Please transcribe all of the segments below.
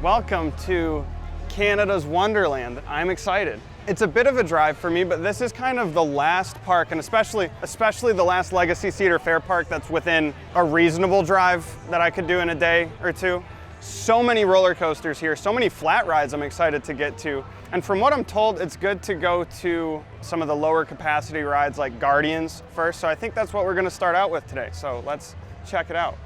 Welcome to Canada's Wonderland. I'm excited. It's a bit of a drive for me, but this is kind of the last park, and especially the last Legacy Cedar Fair park that's within a reasonable drive that I could do in a day or two. So many roller coasters here, so many flat rides I'm excited to get to. And from what I'm told, it's good to go to some of the lower capacity rides like Guardians first. So I think that's what we're gonna start out with today. So let's check it out.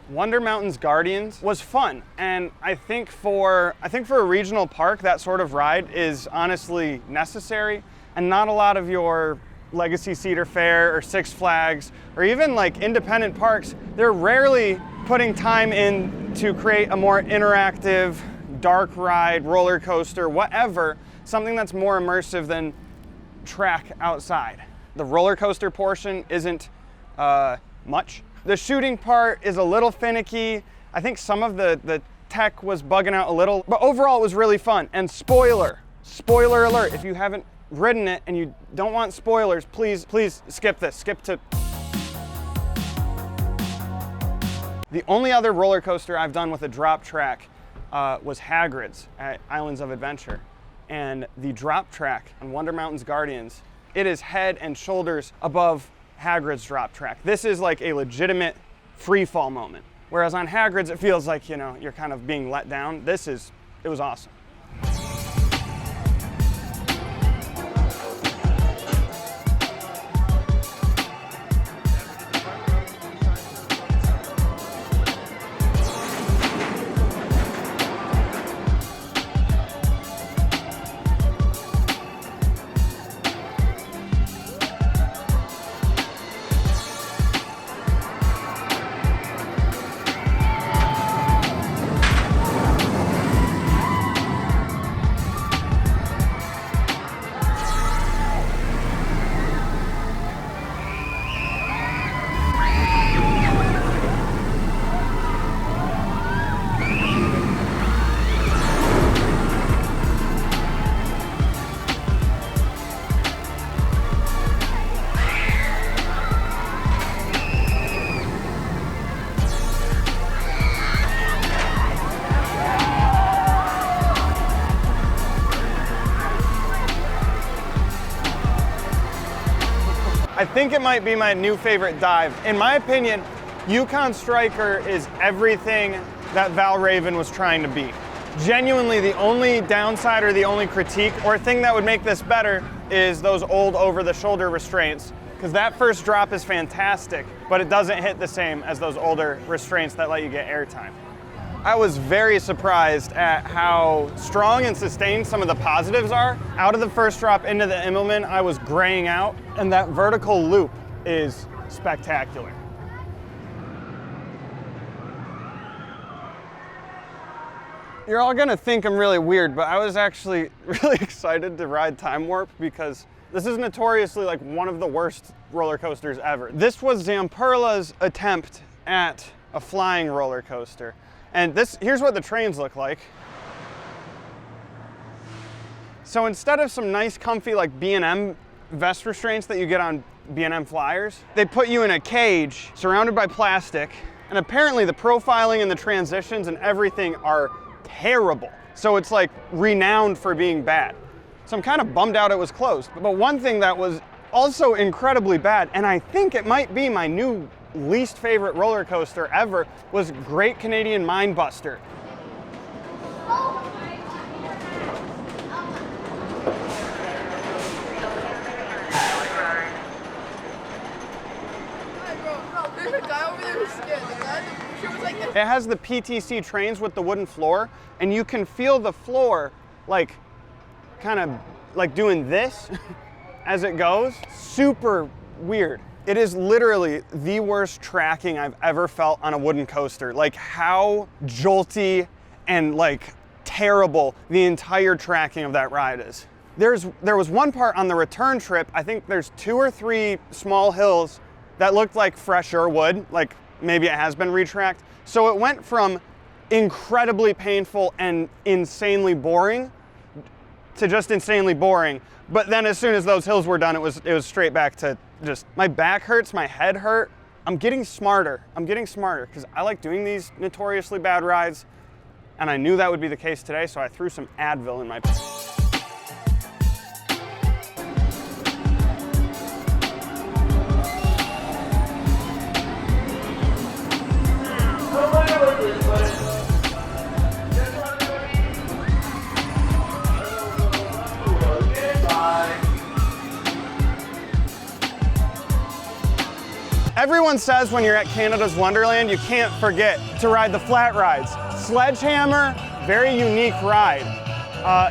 Wonder Mountain's Guardians was fun, and I think for a regional park, that sort of ride is honestly necessary, and not a lot of your Legacy Cedar Fair or Six Flags or even like independent parks, they're rarely putting time in to create a more interactive dark ride, roller coaster, whatever, something that's more immersive than track outside. The roller coaster portion isn't much. The shooting part is a little finicky. I think some of the tech was bugging out a little, but overall it was really fun. And spoiler alert, if you haven't ridden it and you don't want spoilers, please skip this, skip to. The only other roller coaster I've done with a drop track was Hagrid's at Islands of Adventure. And the drop track on Wonder Mountain's Guardians, it is head and shoulders above Hagrid's drop track. This is like a legitimate free fall moment. Whereas on Hagrid's, it feels like, you know, you're kind of being let down. It was awesome. I think it might be my new favorite dive. In my opinion, Yukon Striker is everything that Valravn was trying to be. Genuinely, the only downside or the only critique or thing that would make this better is those old over-the-shoulder restraints, because that first drop is fantastic, but it doesn't hit the same as those older restraints that let you get airtime. I was very surprised at how strong and sustained some of the positives are. Out of the first drop into the Immelman, I was graying out, and that vertical loop is spectacular. You're all gonna think I'm really weird, but I was actually really excited to ride Time Warp because this is notoriously like one of the worst roller coasters ever. This was Zamperla's attempt at a flying roller coaster. And here's what the trains look like. So instead of some nice comfy like B&M vest restraints that you get on B&M Flyers, they put you in a cage surrounded by plastic, and apparently the profiling and the transitions and everything are terrible. So it's like renowned for being bad. So I'm kind of bummed out it was closed. But one thing that was also incredibly bad, and I think it might be my new least favorite roller coaster ever, was Great Canadian Mindbuster. It has the PTC trains with the wooden floor, and you can feel the floor like kind of like doing this as it goes. Super weird. It is literally the worst tracking I've ever felt on a wooden coaster. Like how jolty and like terrible the entire tracking of that ride is. There was one part on the return trip, I think there's 2 or 3 small hills that looked like fresher wood, like maybe it has been retracked. So it went from incredibly painful and insanely boring to just insanely boring. But then as soon as those hills were done, it was straight back to just, my back hurts, my head hurt. I'm getting smarter because I like doing these notoriously bad rides, and I knew that would be the case today, so I threw some Advil in my Everyone says when you're at Canada's Wonderland, you can't forget to ride the flat rides. Sledgehammer, very unique ride.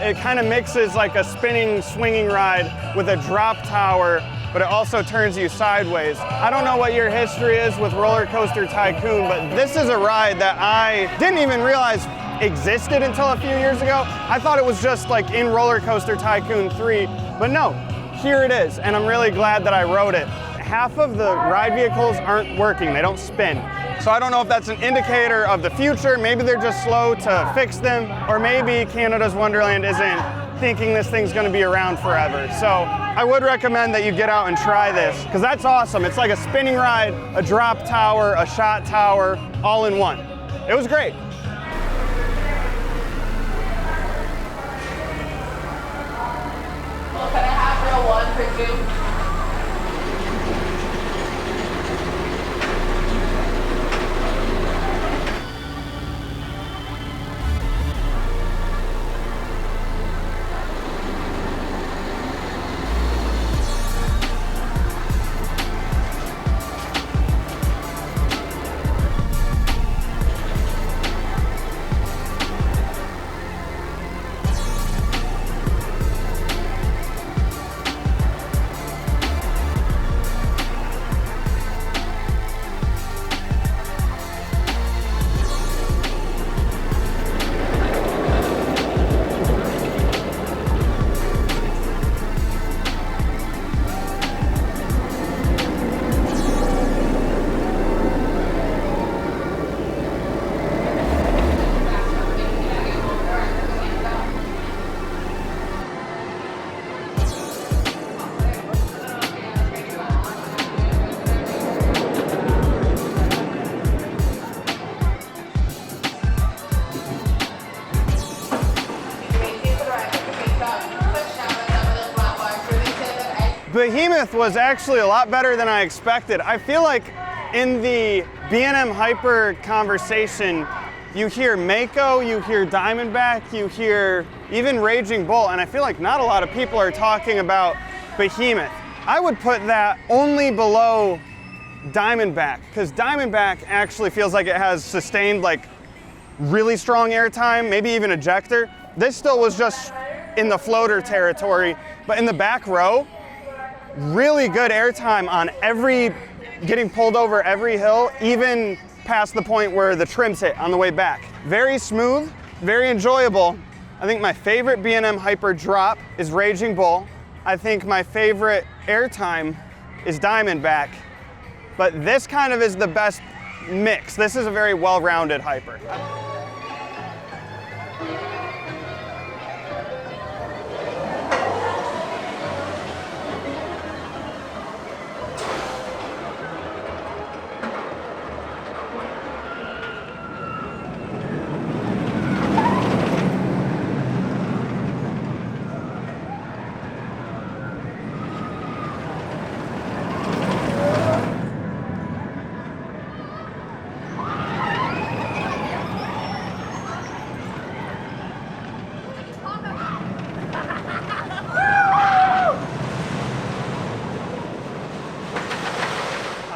It kind of mixes like a spinning, swinging ride with a drop tower, but it also turns you sideways. I don't know what your history is with Roller Coaster Tycoon, but this is a ride that I didn't even realize existed until a few years ago. I thought it was just like in Roller Coaster Tycoon 3, but no, here it is, and I'm really glad that I rode it. Half of the ride vehicles aren't working, they don't spin. So I don't know if that's an indicator of the future, maybe they're just slow to fix them, or maybe Canada's Wonderland isn't thinking this thing's gonna be around forever. So I would recommend that you get out and try this, because that's awesome. It's like a spinning ride, a drop tower, a shot tower, all in one. It was great. Well, can I have row 1 for 2? Behemoth was actually a lot better than I expected. I feel like in the B&M Hyper conversation, you hear Mako, you hear Diamondback, you hear even Raging Bull, and I feel like not a lot of people are talking about Behemoth. I would put that only below Diamondback, because Diamondback actually feels like it has sustained like really strong airtime, maybe even ejector. This still was just in the floater territory, but in the back row, really good airtime on getting pulled over every hill, even past the point where the trims hit on the way back. Very smooth, very enjoyable. I think my favorite B&M Hyper drop is Raging Bull. I think my favorite airtime is Diamondback, but this kind of is the best mix. This is a very well-rounded Hyper.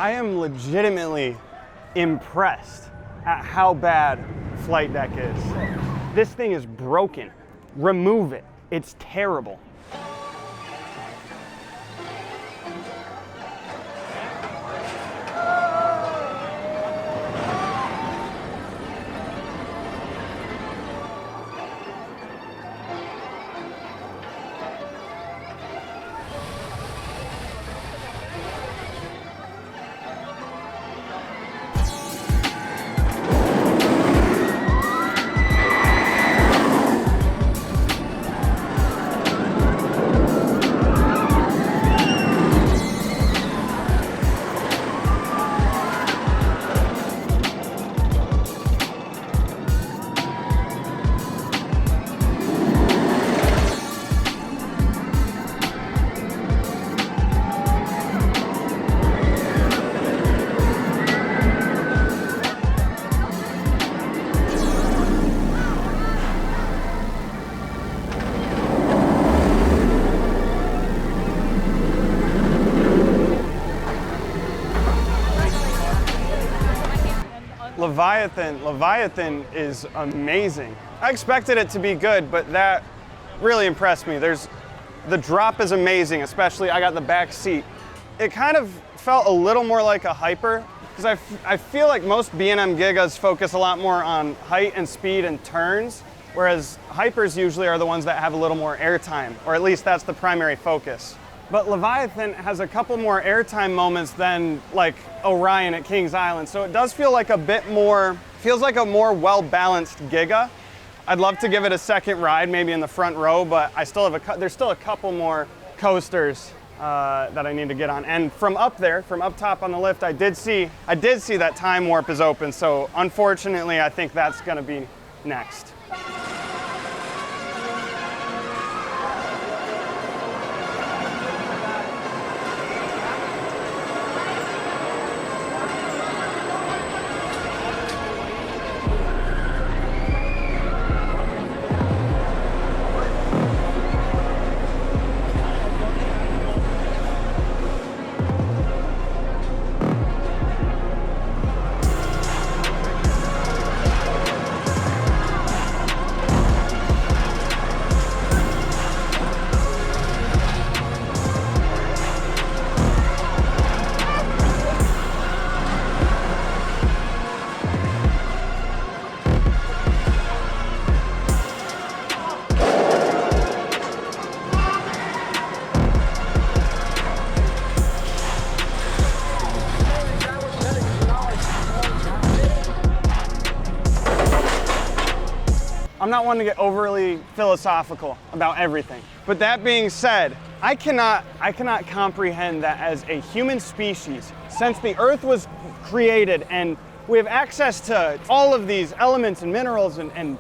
I am legitimately impressed at how bad Flight Deck is. This thing is broken. Remove it. It's terrible. Leviathan is amazing. I expected it to be good, but that really impressed me. The drop is amazing, especially I got the back seat. It kind of felt a little more like a Hyper, because I feel like most B&M Gigas focus a lot more on height and speed and turns, whereas Hypers usually are the ones that have a little more airtime, or at least that's the primary focus. But Leviathan has a couple more airtime moments than like Orion at Kings Island, so it does feel like feels like a more well-balanced Giga. I'd love to give it a second ride, maybe in the front row, but there's still a couple more coasters that I need to get on. And from up top on the lift, I did see that Time Warp is open, so unfortunately I think that's gonna be next. I'm not one to get overly philosophical about everything. But that being said, I cannot comprehend that as a human species, since the Earth was created and we have access to all of these elements and minerals and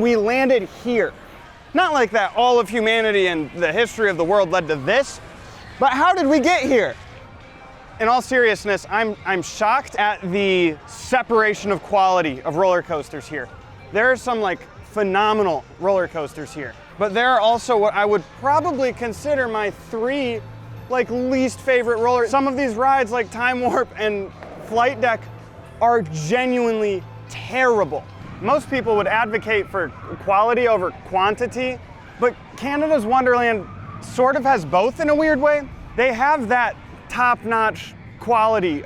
we landed here. Not like that all of humanity and the history of the world led to this, but how did we get here? In all seriousness, I'm shocked at the separation of quality of roller coasters here. There are some like phenomenal roller coasters here, but there are also what I would probably consider my 3 like least favorite roller. Some of these rides like Time Warp and Flight Deck are genuinely terrible. Most people would advocate for quality over quantity, but Canada's Wonderland sort of has both in a weird way. They have that top-notch quality,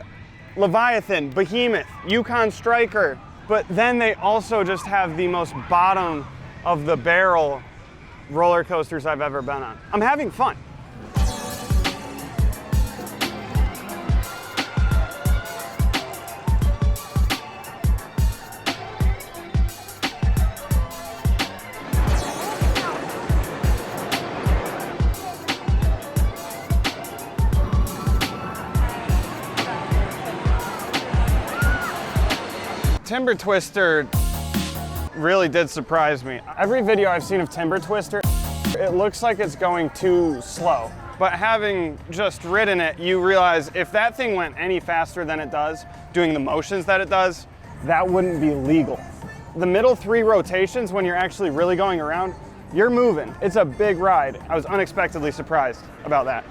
Leviathan, Behemoth, Yukon Striker, but then they also just have the most bottom of the barrel roller coasters I've ever been on. I'm having fun. Timber Twister really did surprise me. Every video I've seen of Timber Twister, it looks like it's going too slow. But having just ridden it, you realize if that thing went any faster than it does, doing the motions that it does, that wouldn't be legal. The middle 3 rotations, when you're actually really going around, you're moving. It's a big ride. I was unexpectedly surprised about that.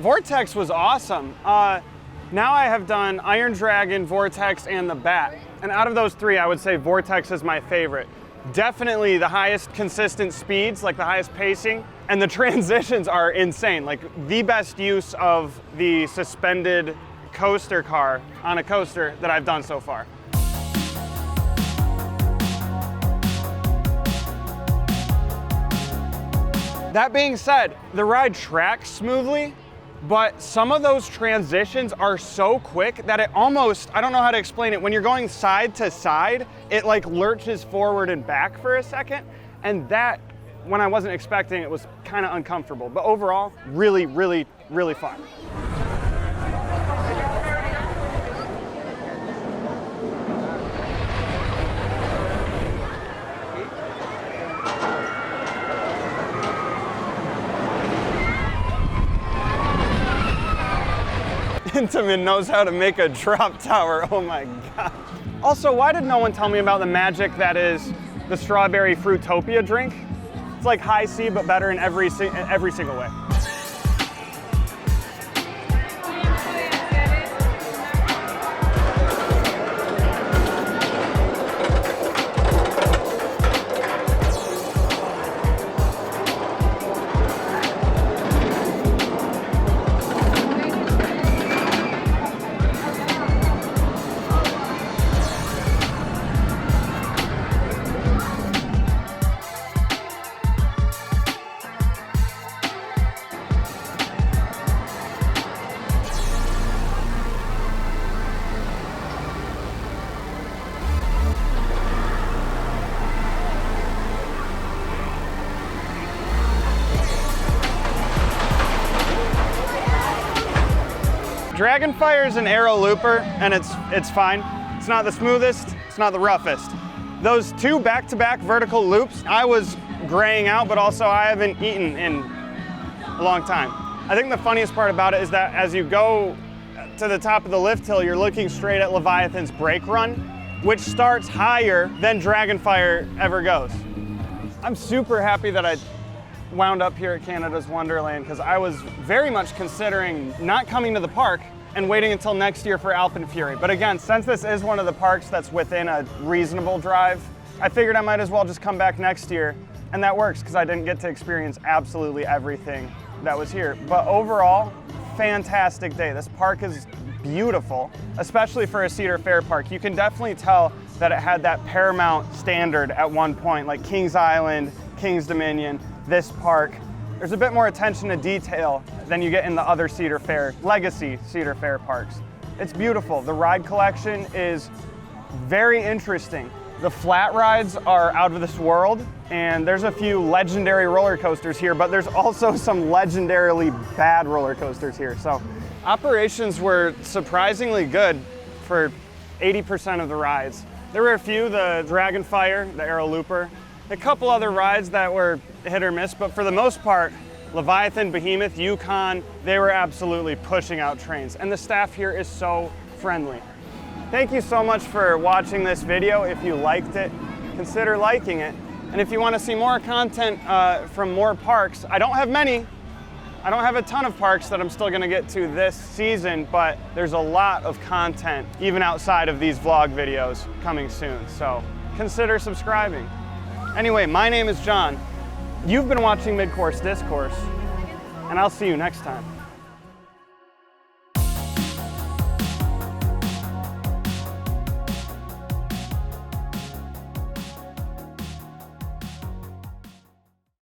Vortex was awesome. Now I have done Iron Dragon, Vortex, and the Bat. And out of those 3, I would say Vortex is my favorite. Definitely the highest consistent speeds, like the highest pacing, and the transitions are insane. Like the best use of the suspended coaster car on a coaster that I've done so far. That being said, the ride tracks smoothly, but some of those transitions are so quick that it almost, I don't know how to explain it, when you're going side to side, it like lurches forward and back for a second, and that, when I wasn't expecting it, was kind of uncomfortable. But overall, really, really, really fun. Intamin knows how to make a drop tower. Oh my God. Also, why did no one tell me about the magic that is the strawberry Fruitopia drink? It's like high C, but better in every single way. Dragonfire is an arrow looper, and it's fine. It's not the smoothest, it's not the roughest. Those two back-to-back vertical loops, I was graying out, but also I haven't eaten in a long time. I think the funniest part about it is that as you go to the top of the lift hill, you're looking straight at Leviathan's brake run, which starts higher than Dragonfire ever goes. I'm super happy that I wound up here at Canada's Wonderland, because I was very much considering not coming to the park and waiting until next year for Alpine Fury. But again, since this is one of the parks that's within a reasonable drive, I figured I might as well just come back next year, and that works because I didn't get to experience absolutely everything that was here. But overall, fantastic day. This park is beautiful, especially for a Cedar Fair park. You can definitely tell that it had that Paramount standard at one point, like Kings Island, Kings Dominion. This park, there's a bit more attention to detail than you get in the other Cedar Fair, legacy Cedar Fair parks. It's beautiful. The ride collection is very interesting. The flat rides are out of this world, and there's a few legendary roller coasters here, but there's also some legendarily bad roller coasters here. So operations were surprisingly good for 80% of the rides. There were a few, the Dragonfire, the Arrow Looper, a couple other rides that were hit or miss, but for the most part, Leviathan, Behemoth, Yukon, they were absolutely pushing out trains. And the staff here is so friendly. Thank you so much for watching this video. If you liked it, consider liking it. And if you want to see more content from more parks, I don't have many. I don't have a ton of parks that I'm still going to get to this season, but there's a lot of content, even outside of these vlog videos, coming soon. So consider subscribing. Anyway, my name is John. You've been watching Mid-Course Discourse, and I'll see you next time.